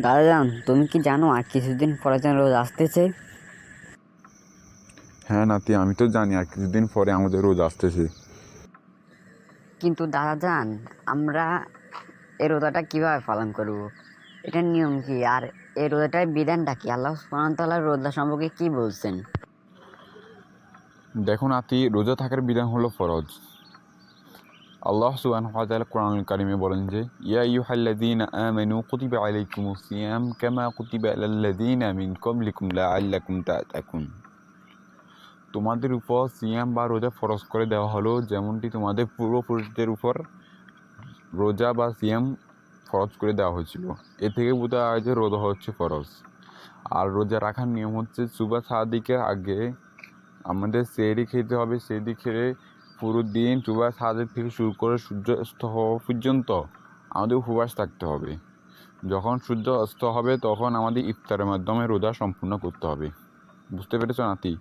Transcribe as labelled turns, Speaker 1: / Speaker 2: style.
Speaker 1: দাদাজান, তুমি কি জানো আর কিছুদিন পরে যেন রোজ আসতেছে?
Speaker 2: হ্যাঁ নাতি, আমি তো জানি আর কিছুদিন পরে আমাদের রোজ আসতেছে।
Speaker 1: কিন্তু দাদাজান, আমরা এই রোজাটা কিভাবে পালন করব? এটার নিয়ম কি? আর এই রোজাটার বিধানটা কি? আল্লাহ সুবহানাহু ওয়া তাআলা রোজা সম্পর্কে কি বলছেন?
Speaker 2: দেখো নাতি, রোজা থাকার বিধান হলো ফরজ। আল্লাহ সুবহানাহু ওয়া তাআলা কোরআনুল কারিমে বলেন যে, ইয়া আইয়ুহাল্লাযীনা আমানু কুতিবা আলাইকুমুস সিয়াম কামা কুতিবা আলাল্লাযীনা মিন ক্বাবলিকুম লাআল্লাকুম তাত্তাকুন। তোমাদের উপর সিয়াম বা রোজা ফরজ করে দেওয়া হলো, যেমনটি তোমাদের পূর্বপুরুষদের উপর রোজা বা সিয়াম ফরজ করে দেওয়া হয়েছিল। এ থেকে বোঝা হয় যে রোজা হচ্ছে ফরজ। আর রোজা রাখার নিয়ম হচ্ছে সুবহ সাদিকের আগে আমাদের সেহরি খেতে হবে। সেহরি খেয়ে পুরো দিন সুবহ সাদিক থেকে শুরু করে সূর্য অস্ত হওয়া পর্যন্ত আমাদের উপবাস থাকতে হবে। যখন সূর্য অস্ত হবে তখন আমাদের ইফতারের মাধ্যমে রোজা সম্পূর্ণ করতে হবে। বুঝতে পেরেছো নাতি?